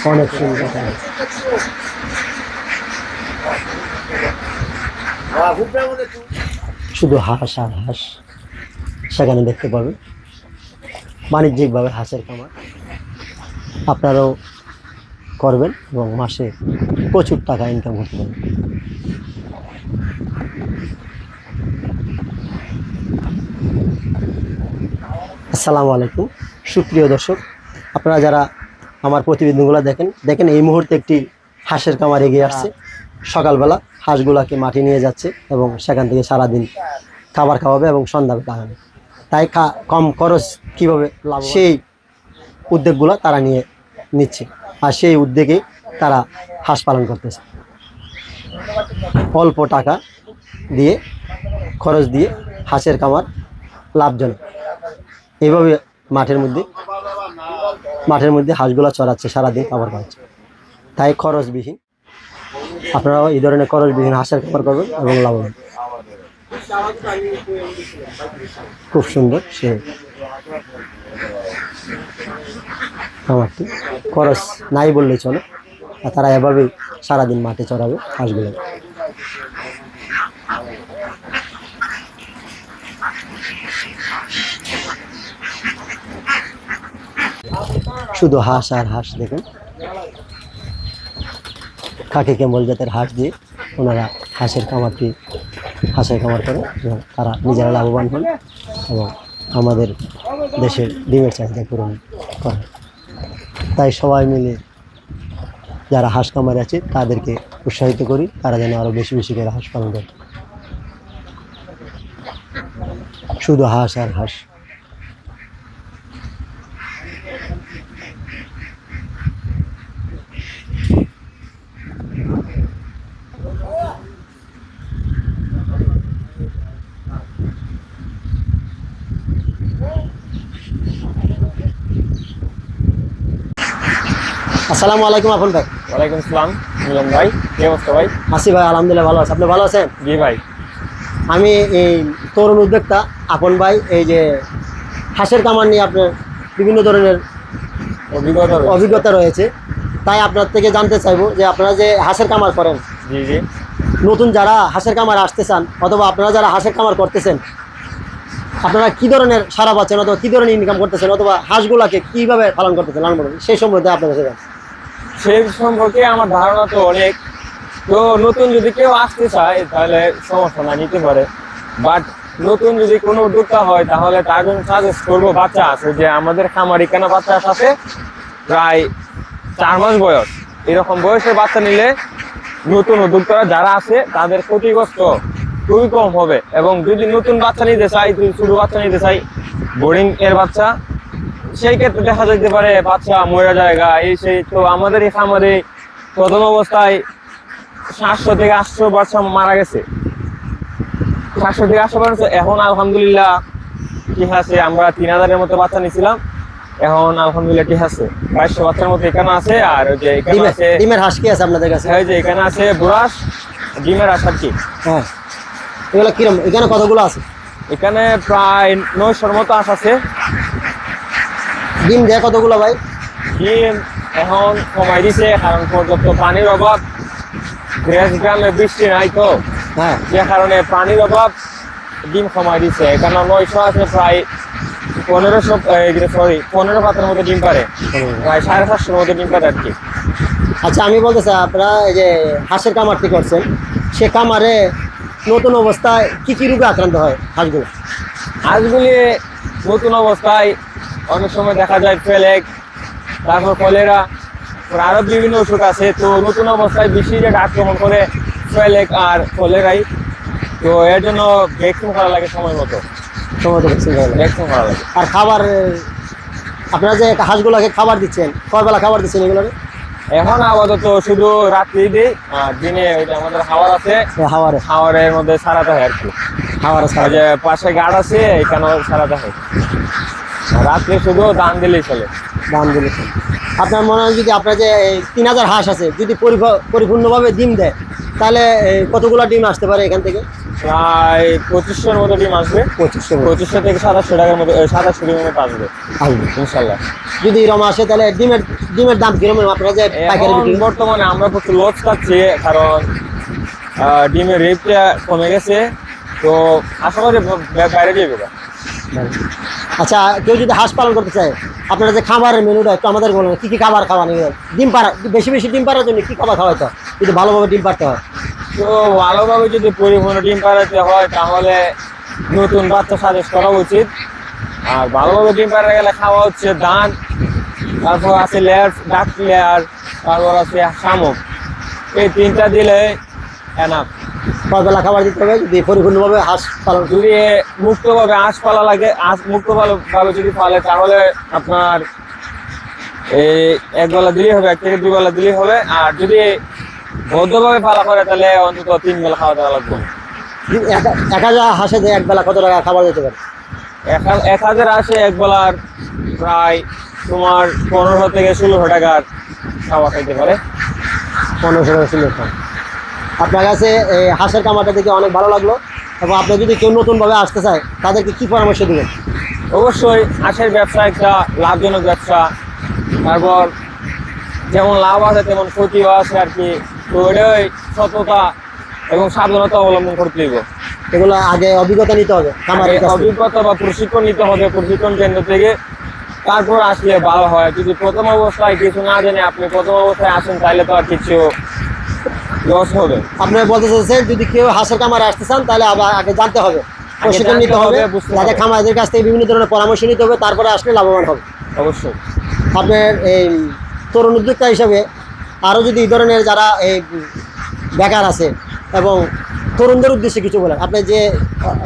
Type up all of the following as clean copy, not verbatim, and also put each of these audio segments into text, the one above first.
অনেক সুন্দর। শুধু হাঁস আর হাঁস সেখানে দেখতে পাবেন। বাণিজ্যিকভাবে হাঁসের খামার আপনারাও করবেন এবং মাসে প্রচুর টাকা ইনকাম করতে পারবেন। আসসালামু আলাইকুম সুপ্রিয় দর্শক, আপনারা যারা আমার প্রতিবেদনগুলো দেখেন এই মুহূর্তে একটি হাঁসের খামার এগিয়ে আসছে। সকালবেলা হাঁসগুলাকে মাঠে নিয়ে যাচ্ছে এবং সেখান থেকে সারাদিন খাবার খাওয়াবে এবং সন্ধ্যাবে লাগাবে। তাই কম খরচ কীভাবে লাভ, সেই উদ্যোগগুলো তারা নিচ্ছে আর সেই উদ্যোগেই তারা হাঁস পালন করতেছে। অল্প টাকা দিয়ে খরচ দিয়ে হাঁসের খামার লাভজনক। এইভাবে মাঠের মধ্যে হাঁসগুলা চড়াচ্ছে, সারাদিন খাবার খাওয়াচ্ছে। তাই খরচবিহীন আপনারাও এই ধরনের খরচবিহীন হাঁসের খাবার করবেন এবং লাভবান। খুব সুন্দর সে খামারটি, খরচ নাই বললেই চলে। আর তারা এভাবেই সারাদিন মাঠে চড়াবে হাঁসগুলো। শুধু হাঁস আর হাঁস দেখুন, খাকি ক্যাম্বল জাতের হাঁস দিয়ে ওনারা হাঁসের খামার করে এবং তারা নিজেরা লাভবান হন এবং আমাদের দেশের ডিমের চাহিদা পূরণ করে। তাই সবাই মিলে যারা হাঁস খামারে আছে তাদেরকে উৎসাহিত করি, তারা যেন আরও বেশি বেশি করে হাঁস পালন করে। শুধু হাঁস আর হাঁস। আসসালামু আলাইকুম আপন ভাই। ওয়ালাইকুম আসসালাম মিলন ভাই, কি অবস্থা ভাই? আসি ভাই, আলহামদুলিল্লাহ ভালো আছে। আপনি ভালো আছেন? জি ভাই। আমি এই তরুণ উদ্যোক্তা আপন ভাই, এই যে হাঁসের খামার নিয়ে আপনার বিভিন্ন ধরনের অভিজ্ঞতা রয়েছে। তাই আপনার থেকে জানতে চাইবো যে আপনারা যে হাঁসের খামার করেন, জি জি, নতুন যারা হাঁসের খামার আসতে চান অথবা আপনারা যারা হাঁসের খামার করতেছেন, আপনারা কি ধরনের সারা পাচ্ছেন অথবা কি ধরনের ইনকাম করতেছেন অথবা হাঁসগুলাকে কিভাবে পালন করতেছেন সেই সম্বন্ধে আপনার কাছে জানেন। সেই সম্পর্কে আমার ধারণা তো অনেক। তো নতুন যদি কেউ আসতে চায় তাহলে সমস্যা না, নিতে পারে। বাট নতুন যদি কোনো উদ্যোক্তা হয় তাহলে তার জন্য সাজেস্ট করবো বাচ্চা আছে, যে আমাদের খামার এখানে বাচ্চা আছে প্রায় 4 মাস বয়স। এরকম বয়সের বাচ্চা নিলে নতুন উদ্যোক্তারা যারা আছে তাদের ক্ষতিগ্রস্ত খুবই কম হবে। এবং যদি নতুন বাচ্চা নিতে চাই, ছোট বাচ্চা নিতে চাই, বোর্ডিং এর বাচ্চা, সেই ক্ষেত্রে দেখা যেতে পারে বাচ্চা মরে জায়গা এই সেই। তো আমাদের এই খামারে প্রথম অবস্থায় 700 থেকে 800 বাচ্চা মারা গেছে। 700 থেকে 800 বাচ্চা। এখন আলহামদুলিল্লাহ ঠিক আছে, আমরা 3000-এর মতো বাচ্চা নিয়েছিলাম। এখন আলহামদুলিল্লাহ ঠিক আছে, 2200 বাচ্চার মতো এখানে আছে। আর ওই যে এখানে আছে ডিমের হাঁস কি আছে আপনাদের কাছে? এই যে এখানে আছে বুরাস ডিমের হাঁস আর কি। হ্যাঁ, এগুলো কিরকম? এখানে কতগুলো আছে? এখানে প্রায় 900-এর মতো হাঁস আছে। ডিম দেয় কতগুলো ভাই? ডিম এখন কমাই দিছে, কারণ পর্যাপ্ত পানির অভাব। গ্রামে বৃষ্টি নাই তো, হ্যাঁ, যে কারণে পানির অভাব ডিম কমাই দিছে। এখানে 900 আছে, প্রায় 15 পাতার মতো ডিম পারে, প্রায় 550-এর মতো ডিম পারে আর কি। আচ্ছা, আমি বলতে চাই আপনারা এই যে হাঁসের খামারটি করছেন, সে খামারে নতুন অবস্থায় কি কি রোগে আক্রান্ত হয় হাঁসগুলো? হাঁসগুলি নতুন অবস্থায় অনেক সময় দেখা যায় ফেলেক, তারপর কলেরা, আরো বিভিন্ন অসুখ আছে। তো নতুন অবস্থায় বেশি যেটা আক্রমণ করে ফেলেক আর কলেরাই। তো এর জন্য ভ্যাকসিন করা লাগে সময় মতো। ভ্যাকসিন করা লাগে। আর খাবার, আপনারা যে হাঁসগুলোকে খাবার দিচ্ছেন, কয় বেলা খাবার দিচ্ছেন এগুলোকে? এখন আপাতত শুধু রাত্রি দিই, আর দিনে ওই যে আমাদের খাবার আছে, খাবারের মধ্যে সারাতে হয় আর কি। যে পাশে গার্ড আছে, এখানেও সারাতে হয়। রাত্রে শুধু দান দিলেই চলে। আপনার মনে হয় যদি আপনার যে 3000 হাঁস আছে যদি পরিপূর্ণভাবে ডিম দেয়, তাহলে কতগুলো ডিম আসতে পারে এখান থেকে? প্রায় 2500-এর মতো ডিম আসবে। 2500 থেকে 2700 টাকার মতো 2700 ডিমের মতো আসবে আসবে। ইনশাল্লাহ। যদি এরকম আসে তাহলে ডিমের দাম কিরকম আপনারা যে পাইকারি এখন বিক্রি করেন? বর্তমানে আমরা প্রচুর লস খাচ্ছি, কারণ ডিমের রেটটা কমে গেছে, তো আশা করি বাইরে দিয়ে দেবে। আচ্ছা, কেউ যদি হাঁস পালন করতে চায়, আপনারা যে খাবারের মেনুটা একটু আমাদের বলেন, কি কি খাবার খাওয়ানো হয়? ডিম পাড়া, বেশি বেশি ডিম পাড়ার জন্য কি খাবার খাওয়াইতে হয় যদি ভালোভাবে ডিম পাড়তে হয়? তো ভালোভাবে যদি পরিপূর্ণ ডিম পাড়াতে হয় তাহলে নতুন বাচ্চা সাজেস্ট করা উচিত। আর ভালোভাবে ডিম পাড়াতে গেলে খাওয়া হচ্ছে ধান, তারপর আছে লেয়ার, ডাক লেয়ার, তারপর আছে শামুক। এই তিনটা দিলে এনাফ। কয় বেলা খাবার দিতে হবে যদি পরিপূর্ণভাবে হাঁস পালন করি? যদি মুক্তভাবে হাঁস পালা লাগে, মুক্তভাবে যদি পালে তাহলে আপনার এই এক বেলা দিলেই হবে, 1 থেকে 2 বেলা দিলেই হবে। আর যদি বদ্ধভাবে পালা করে তাহলে অন্তত 3 বেলা খাওয়া দাওয়া লাগবে। 1000 হাঁসে যে এক বেলা কত টাকা খাবার দিতে পারে? 1000 আসে এক বেলার প্রায় তোমার 15 থেকে 16 টাকার খাওয়া খাইতে পারে। 1500 টাকা ছিল। আপনার কাছে এই হাঁসের খামারটা দেখে অনেক ভালো লাগলো, এবং আপনি যদি কেউ নতুনভাবে আসতে চায় তাদেরকে কি পরামর্শ দেবেন? অবশ্যই হাঁসের ব্যবসা একটা লাভজনক ব্যবসা, তারপর যেমন লাভ আছে তেমন ক্ষতিও আছে আর কি। তো এটাই সততা এবং সাবধানতা অবলম্বন করতে হইব। এগুলো আগে অভিজ্ঞতা নিতে হবে খামারের কাছ থেকে। অভিজ্ঞতা বা প্রশিক্ষণ নিতে হবে প্রশিক্ষণ কেন্দ্র থেকে, তারপর আসলে ভালো হয়। যদি প্রথম অবস্থায় কিছু না জেনে আপনি প্রথম অবস্থায় আসেন তাহলে তো আর কিছু লস হবে। আপনি বলতে চাচ্ছেন যদি কেউ হাঁসের খামারে আসতে চান তাহলে আবার আগে জানতে হবে, প্রশিক্ষণ নিতে হবে, বুঝতে যাতে হবে। খামারদের কাছ থেকে বিভিন্ন ধরনের পরামর্শ নিতে হবে, তারপরে আসলে লাভবান হবে। অবশ্যই। আপনার এই তরুণ উদ্যোক্তা হিসাবে আরও যদি এই ধরনের যারা এই বেকার আছে এবং তরুণদের উদ্দেশ্যে কিছু বলেন, আপনি যে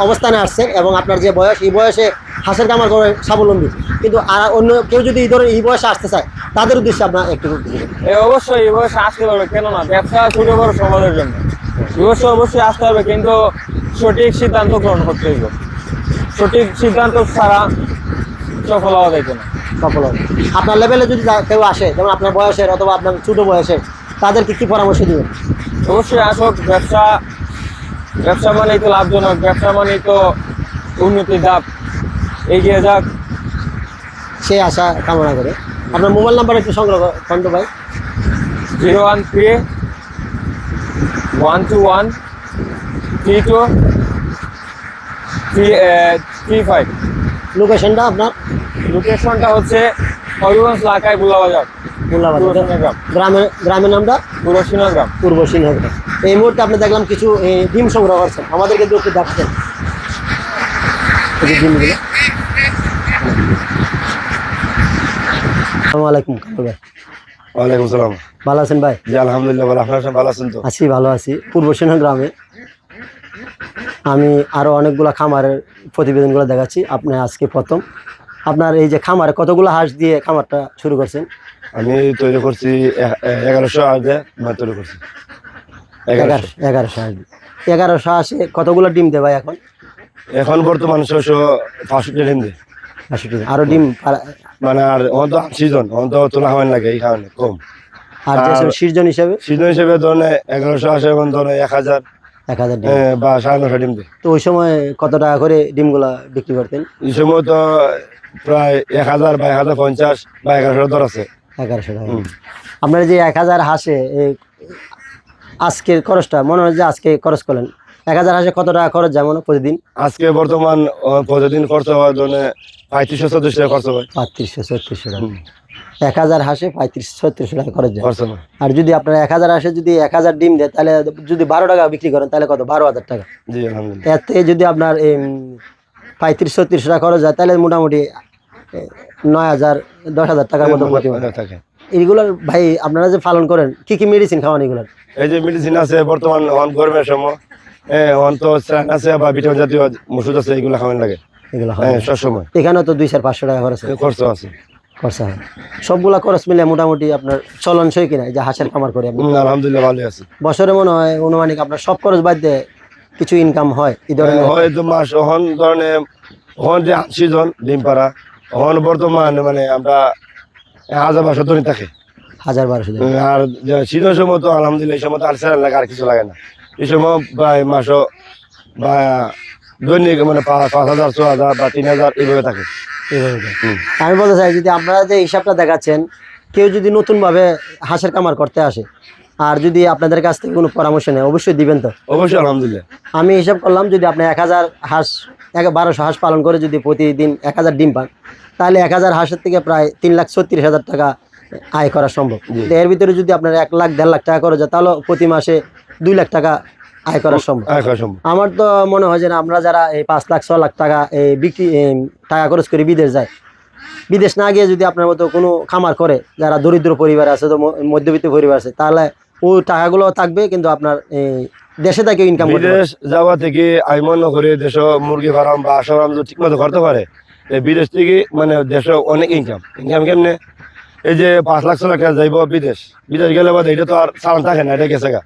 অবস্থানে আসছেন এবং আপনার যে বয়স, এই বয়সে হাঁসের খামার করে স্বাবলম্বী, কিন্তু আর অন্য কেউ যদি এই ধরনের এই বয়সে আসতে চায় তাদের উদ্দেশ্যে আপনার একটু কিছু বলুন। অবশ্যই এই বয়সে আসতে পারবে, কেন না? ব্যবসা ছোট বড় সমাজের জন্য অবশ্যই আসতে হবে, কিন্তু সঠিক সিদ্ধান্ত গ্রহণ করতে হইব। সঠিক সিদ্ধান্ত ছাড়া সফল হওয়া যাইতে না। সফল হবে। আপনার লেভেলে যদি কেউ আসে, যেমন আপনার বয়সের অথবা আপনার ছোটো বয়সের, তাদেরকে কি পরামর্শ দিবেন? অবশ্যই আসুক। ব্যবসা মানেই তো লাভজনক, ব্যবসা মানেই তো উন্নতির ধাপ, এগিয়ে যাক। সেই আশা কামনা করে আপনার মোবাইল নাম্বার একটু সংগ্রহ করেন তো ভাই। 013-121-32-35। লোকেশনটা আপনার? লোকেশনটা হচ্ছে হবিগঞ্জ লাখাই বুলাবাজার, গ্রাম। গ্রামের নামটা? পূর্ব সিংহগ্রাম। পূর্ব সিংহগ্রাম। এই মুহূর্তে আপনি দেখলাম কিছু ডিম সংগ্রহ করছেন, আমাদের কিন্তু একটু দেখছেন এই যে ডিমগুলো। আসসালামু আলাইকুম কামাল ভাই। ওয়ালাইকুম সালাম। ভালো আছেন ভাই? জি আলহামদুলিল্লাহ ভালো। আপনারা সব ভালো আছেন তো? আছি, ভালো আছি। পূর্ব সিংহগ্রামে আমি আরও অনেকগুলো খামারের প্রতিবেদনগুলো দেখাচ্ছি, আপনি আজকে প্রথম। আপনার এই যে খামারে কতগুলো হাঁস দিয়ে খামারটা শুরু করছেন? আমি তৈরি করছি 1100 আগে তৈরি করছি 1100। 1100 হাঁস। 1100 হাঁসে কতগুলো ডিম দেয় ভাই এখন? এখন বর্তমান 665 ডিম দিই। 80 ডিম। আরও ডিম মানে আর অন্ত সিজন অন্ত তোলা হয় লাগে এই কারণে কম। আর যে সিজন হিসাবে? সিজন হিসেবে ধরনে 1100 আসে, এখন ধরনে 1000 ডিম বা 950 ডিম দিই। তো ওই সময় কত টাকা করে ডিমগুলা বিক্রি করতেন? এই সময় তো প্রায় 1000 বা 1050 বা 1100 দর আছে। 1100 টাকা। আপনার যে 1000 হাঁসে আজকের খরচটা মনে হয় যে আজকে খরচ করলেন, 1000 হাঁসে কত টাকা খরচ যায় মনে হয় প্রতিদিন? আজকে বর্তমান প্রতিদিন খরচ হয় ধরনে 3500-3600 টাকা খরচ হয়। 3500-3600 টাকা। 1000 হাঁসে 3500-3600 টাকা খরচ যায়। খরচ হয়। আর যদি আপনার 1000 হাঁসে যদি 1000 ডিম দেয় তাহলে যদি 12 টাকা বিক্রি করেন তাহলে কত? 12,000 টাকা। জি আলহামদুলিল্লাহ। এতে যদি আপনার 3500-3600 টাকা খরচ যায় তাহলে মোটামুটি 9000 10,000 টাকার মতো প্রতি মাসে থাকে। এইগুলোর ভাই আপনারা যে পালন করেন কি কি মেডিসিন খাওয়ান এগুলোর? এই যে মেডিসিন আছে বর্তমান গরমের সময়, অন্ত স্যান আছে বা ভিটামিন জাতীয় ওষুধ আছে, এগুলো খাওয়ান লাগে। এগুলো সব সময় এখানেও তো 200-500 টাকা খরচ হয়। খরচ আছে। খরচা হয়। সবগুলা খরচ মিলে মোটামুটি আপনার চলনসই কিনা এই যে হাঁসের খামার করে আপনি? আলহামদুলিল্লাহ ভালোই আছে। বছরে মনে হয় অনুমানিক আপনার সব খরচ বাদ দিয়ে কিছু ইনকাম হয় এই ধরনের? হয়তো মাস ওহন ধরনের ওহন যে সিজন ডিম পাড়া ওহন বর্তমান মানে আমরা 1000-1200 ধরে থাকে। 1000-1200 আর সিজন সময় তো আলহামদুলিল্লাহ এই সময় তো আর স্যালাইন লাগে, আর কিছু লাগে না। এই সময় প্রায় মাসও বা দৈনিক মানে 5,000 6,000 বা 3,000 এইভাবে থাকে। এইভাবে দেয়। হুম। আমি বলতে চাই যদি আপনারা যে হিসাবটা দেখাচ্ছেন, কেউ যদি নতুনভাবে হাঁসের কামার করতে আসে আর যদি আপনাদের কাছ থেকে কোনো পরামর্শ নেয় অবশ্যই দিবেন তো? অবশ্যই আলহামদুলিল্লাহ। আমি হিসাব করলাম যদি আপনি 1000 হাঁস 1200 হাঁস পালন করে যদি প্রতিদিন 1000 ডিম পান, তাহলে 1000 হাঁসের থেকে প্রায় 3,36,000 টাকা আয় করা সম্ভব। জি। তো এর ভিতরে যদি আপনার 1 লাখ 1.5 লাখ টাকা খরচ হয়, তাহলে প্রতি মাসে 2 লাখ টাকা আয় করা সম্ভব। সম্ভব। আমার তো মনে হয় যে না, আমরা যারা এই 5 লাখ 6 লাখ টাকা এই বিক্রি টাকা খরচ করে বিদেশ যায়, বিদেশ না গিয়ে যদি আপনার মতো কোনো খামার করে, যারা দরিদ্র পরিবার আছে, তো মধ্যবিত্ত পরিবার আছে, তাহলে ওই টাকাগুলো থাকবে, কিন্তু আপনার এই দেশে থেকে ইনকাম করতে পারবে। বিদেশ যাওয়া থেকে আমি মনে করি দেশ মুরগি ফার্ম বা হাঁস ফার্ম যদি ঠিক মতো করতে পারে, এই বিদেশ থেকে মানে দেশ অনেক ইনকাম কেমনে, এই যে 5 লাখ 6 লাখ টাকা যাইব বিদেশ গেলে বাদে এটা তো আর চালান থাকে না, এটা গেছে গা।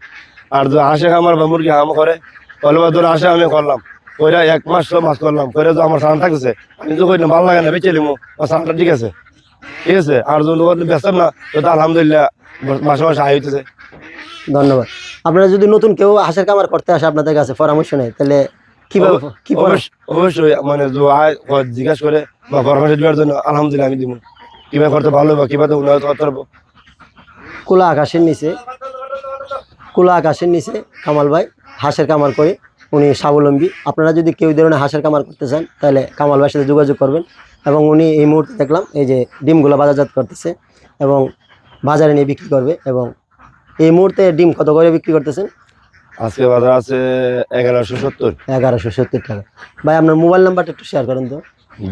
আর যদি হাঁসে খামার বা মুরগি হাম করে, তাহলে বা ধরো হাঁসে আমি করলাম, ওইটা 1 মাস 6 মাস করলাম, করে তো আমার চালান থাকতেছে, আমি তো কই না ভালো লাগে না বেঁচে নিবো, চালানটা ঠিক আছে। আর যদি ব্যস্ত না, তো আলহামদুলিল্লাহ মাসে মাসে আয় হইতেছে। ধন্যবাদ। আপনারা যদি নতুন কেউ হাঁসের খামার করতে আসে আপনাদের কাছে পরামর্শ নেয়, তাহলে কিভাবে কি অবশ্যই মানে যে আয় জিজ্ঞাসা করে বা পরামর্শ দেওয়ার জন্য আলহামদুলিল্লাহ আমি দিব, কিভাবে করতে ভালো বা কিভাবে উন্নত করতে পারবো। খোলা আকাশের নিচে কামাল ভাই হাঁসের কামার করে উনি স্বাবলম্বী। আপনারা যদি কেউ ধরনের হাঁসের কামার করতে চান, তাহলে কামাল ভাইয়ের সাথে যোগাযোগ করবেন। এবং উনি এই মুহূর্তে দেখলাম এই যে ডিমগুলো বাজারজাত করতেছে এবং বাজারে নিয়ে বিক্রি করবে। এবং এই মুহূর্তে ডিম কত করে বিক্রি করতেছেন? আজকে বাজার আছে 1170। 1170 টাকা। ভাই আপনার মোবাইল নাম্বারটা একটু শেয়ার করেন তো।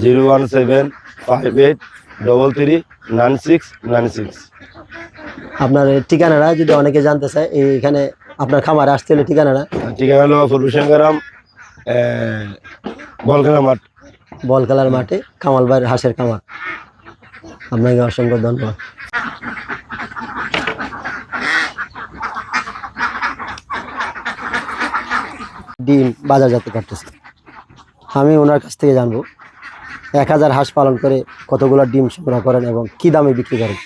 01758339696। আপনার ঠিকানাটা যদি অনেকে জানতে চায়, এইখানে আপনার খামারে আসতে হলে ঠিকানাটা? ঠিকানা হলো ফুলবিশঙ্করাম বলখেলা মাঠ। বলখেলার মাঠে কামাল ভাইয়ের হাঁসের খামার। আপনাকে অসংখ্য ধন্যবাদ। ডিম বাজারজাত করতেছে, আমি ওনার কাছ থেকে জানবো 1000 হাঁস পালন করে কতগুলো ডিম সংগ্রহ করেন এবং কী দামে বিক্রি করেন,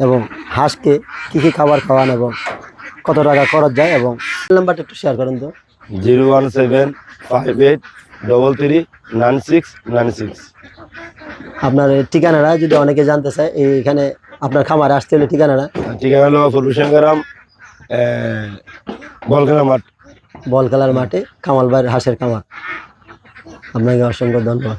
এবং হাঁসকে কী কী খাবার খাওয়ান এবং কত টাকা খরচ যায়। এবং নাম্বারটা একটু শেয়ার করেন তো। 01758339696। আপনার ঠিকানাটা যদি অনেকে জানতে চায়, এইখানে আপনার খামারে আসতে হলে ঠিকানাটা? ঠিকানা হলো ফুলবিশঙ্করাম বলখেলা মাঠ। বলখেলার মাঠে কামাল ভাইয়ের হাঁসের খামার। আপনাকে অসংখ্য ধন্যবাদ।